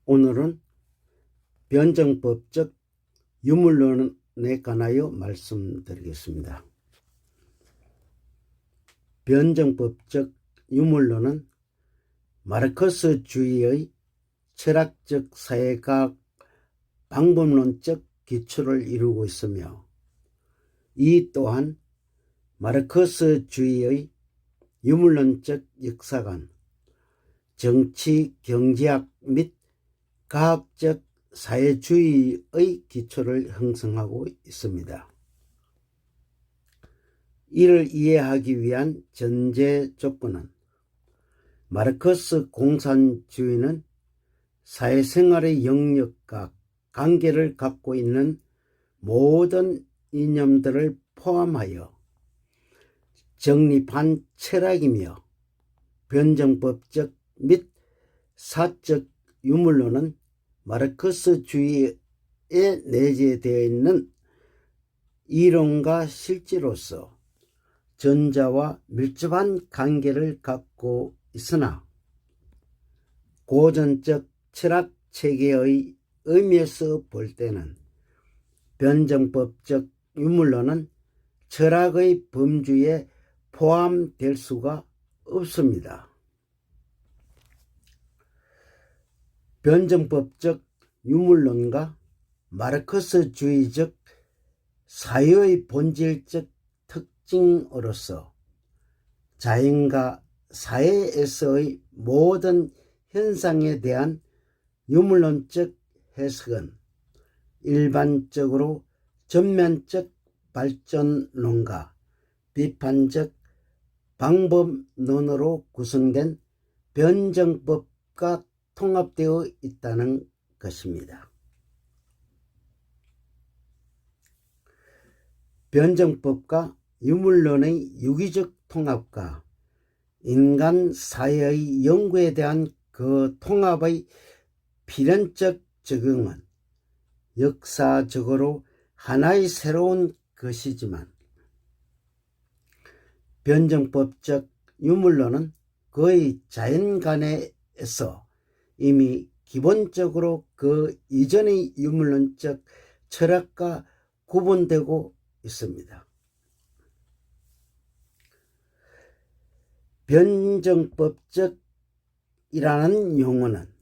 오늘은 변증법적 유물론에 관하여 말씀드리겠습니다. 변증법적 유물론은 마르크스주의의 철학적 사회과학 방법론적 기초를 이루고 있으며, 이 또한 마르크스주의의 유물론적 역사관, 정치, 경제학 및 과학적 사회주의의 기초를 형성하고 있습니다. 이를 이해하기 위한 전제 조건은 마르크스 공산주의는 사회생활의 영역과 관계를 갖고 있는 모든 이념들을 포함하여 정립한 철학이며, 변증법적 및 사적 유물론은 마르크스주의에 내재되어 있는 이론과 실제로서 전자와 밀접한 관계를 갖고 있으나, 고전적 철학 체계의 의미에서 볼 때는 변증법적 유물론은 철학의 범주에 포함될 수가 없습니다. 변증법적 유물론과 마르크스주의적 사유의 본질적 특징으로서 자연과 사회에서의 모든 현상에 대한 유물론적 해석은 일반적으로 전면적 발전론과 비판적 방법론으로 구성된 변증법과 통합되어 있다는 것입니다. 변증법과 유물론의 유기적 통합과 인간 사회의 연구에 대한 그 통합의 필연적 적용은 역사적으로 하나의 새로운 것이지만, 변증법적 유물론은 그의 자연관해에서 이미 기본적으로 그 이전의 유물론적 철학과 구분되고 있습니다. 변증법적이라는 용어는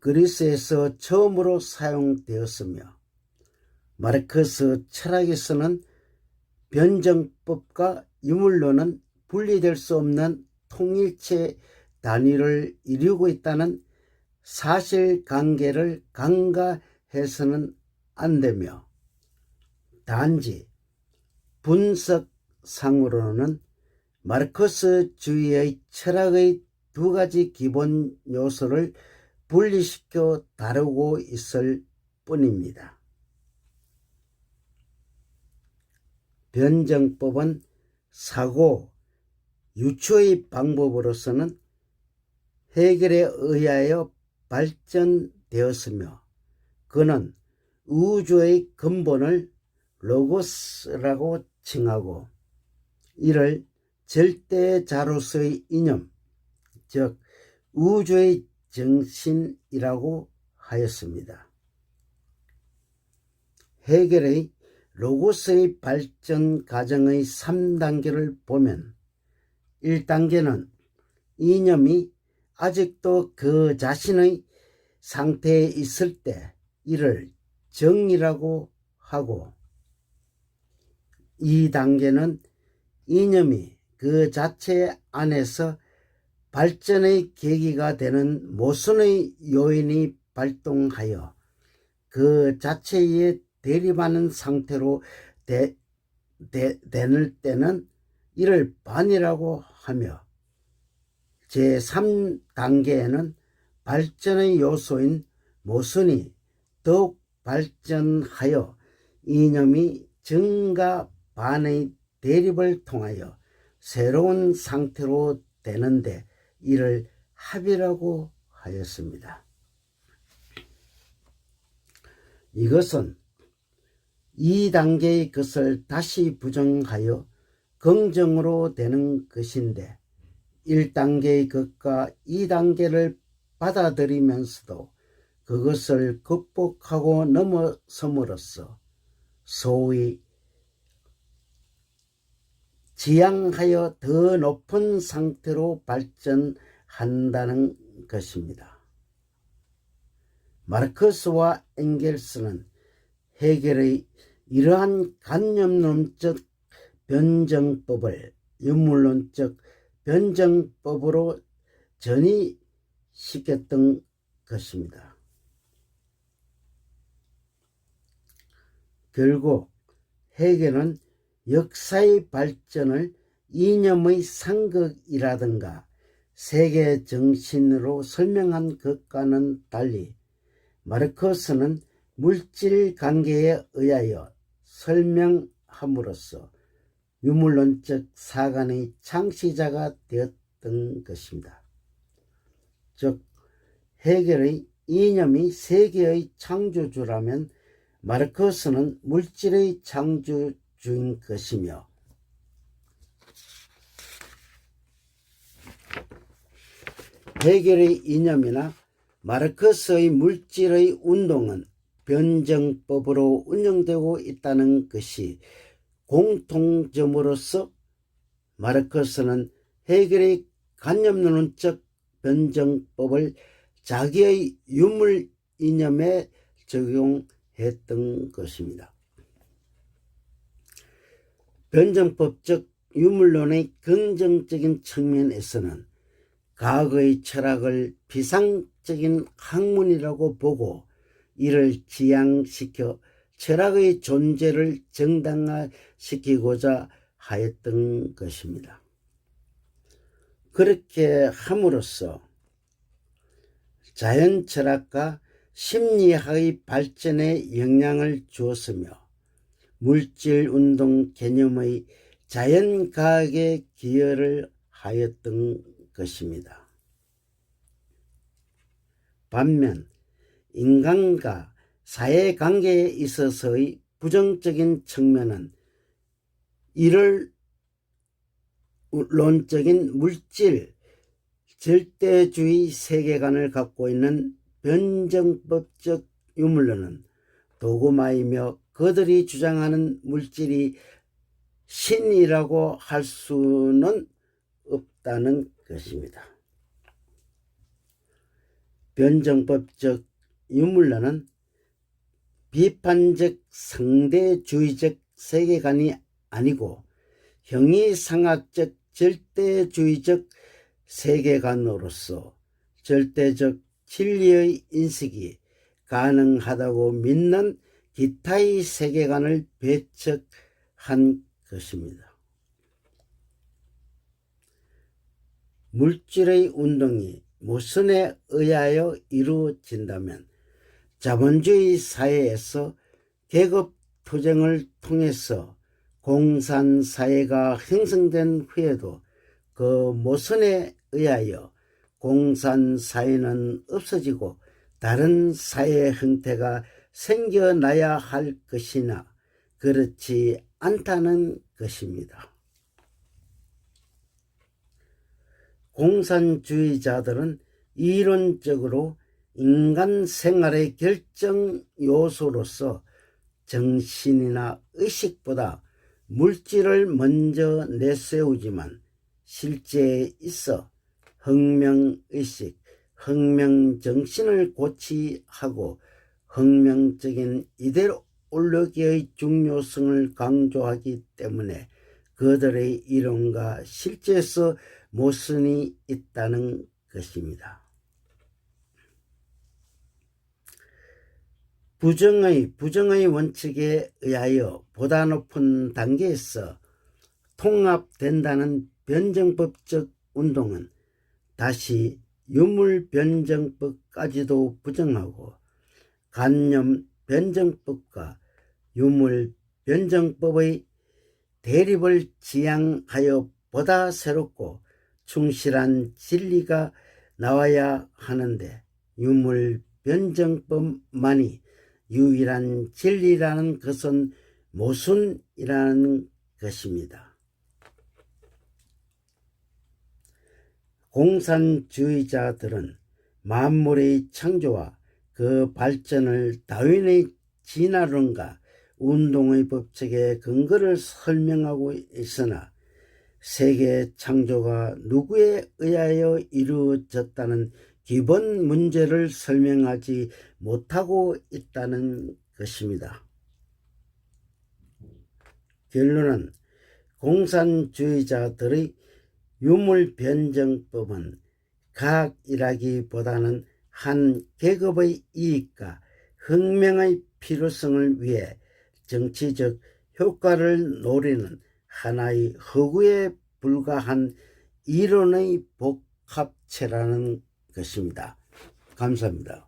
그리스에서 처음으로 사용되었으며, 마르크스 철학에서는 변증법과 유물론은 분리될 수 없는 통일체 단위를 이루고 있다는 사실관계를 간과해서는 안 되며, 단지 분석상으로는 마르크스주의의 철학의 두 가지 기본 요소를 분리시켜 다루고 있을 뿐입니다. 변증법은 사고, 유추의 방법으로서는 헤겔에 의하여 발전되었으며, 그는 우주의 근본을 로고스라고 칭하고, 이를 절대자로서의 이념, 즉 우주의 정신이라고 하였습니다. 헤겔의 로고스의 발전 과정의 3단계를 보면, 1단계는 이념이 아직도 그 자신의 상태에 있을 때 이를 정이라고 하고, 2단계는 이념이 그 자체 안에서 발전의 계기가 되는 모순의 요인이 발동하여 그 자체에 대립하는 상태로 되는 때는 이를 반이라고 하며, 제3단계에는 발전의 요소인 모순이 더욱 발전하여 이념이 정과 반의 대립을 통하여 새로운 상태로 되는데 이를 합이라고 하였습니다. 이것은 2단계의 것을 다시 부정하여 긍정으로 되는 것인데, 1단계의 것과 2단계를 받아들이면서도 그것을 극복하고 넘어섬으로써 소위 지향하여 더 높은 상태로 발전한다는 것입니다. 마르크스와 엥겔스는 헤겔의 이러한 관념론적 변정법을 유물론적 변정법으로 전이시켰던 것입니다. 결국 헤겔은 역사의 발전을 이념의 상극이라든가 세계 정신으로 설명한 것과는 달리 마르크스는 물질 관계에 의하여 설명함으로써 유물론적 사관의 창시자가 되었던 것입니다. 즉 헤겔의 이념이 세계의 창조주라면 마르크스는 물질의 창조주인 것이며 헤겔의 이념이나 마르크스의 물질의 운동은 변정법으로 운영되고 있다는 것이 공통점으로서 마르크스는 헤겔의 관념론적 변정법을 자기의 유물 이념에 적용했던 것입니다. 변정법적 유물론의 긍정적인 측면에서는 과거의 철학을 비상적인 학문이라고 보고 이를 지향시켜 철학의 존재를 정당화시키고자 하였던 것입니다. 그렇게 함으로써 자연철학과 심리학의 발전에 영향을 주었으며 물질운동 개념의 자연과학에 기여를 하였던 것입니다. 반면 인간과 사회관계에 있어서의 부정적인 측면은 이를 론적인 물질 절대주의 세계관을 갖고 있는 변정법적 유물론은 도구마이며 그들이 주장하는 물질이 신이라고 할 수는 없다는 것입니다. 변정법적 유물론은 비판적 상대주의적 세계관이 아니고 형이상학적 절대주의적 세계관으로서 절대적 진리의 인식이 가능하다고 믿는 기타의 세계관을 배척한 것입니다. 물질의 운동이 모순에 의하여 이루어진다면 자본주의 사회에서 계급투쟁을 통해서 공산사회가 형성된 후에도 그 모순에 의하여 공산사회는 없어지고 다른 사회 형태가 생겨나야 할 것이나 그렇지 않다는 것입니다. 공산주의자들은 이론적으로 인간 생활의 결정 요소로서 정신이나 의식보다 물질을 먼저 내세우지만 실제에 있어 혁명의식, 혁명정신을 고취하고 혁명적인 이데올로기의 중요성을 강조하기 때문에 그들의 이론과 실제에서 모순이 있다는 것입니다. 부정의 원칙에 의하여 보다 높은 단계에서 통합된다는 변정법적 운동은 다시 유물변정법까지도 부정하고 관념 변정법과 유물변정법의 대립을 지향하여 보다 새롭고 충실한 진리가 나와야 하는데 유물변정법만이 유일한 진리라는 것은 모순이라는 것입니다. 공산주의자들은 만물의 창조와 그 발전을 다윈의 진화론과 운동의 법칙의 근거를 설명하고 있으나 세계 창조가 누구에 의하여 이루어졌다는 기본 문제를 설명하지 못하고 있다는 것입니다. 결론은 공산주의자들의 유물변정법은 과학이라기보다는 한 계급의 이익과 혁명의 필요성을 위해 정치적 효과를 노리는 하나의 허구에 불과한 이론의 복합체라는 것입니다. 감사합니다.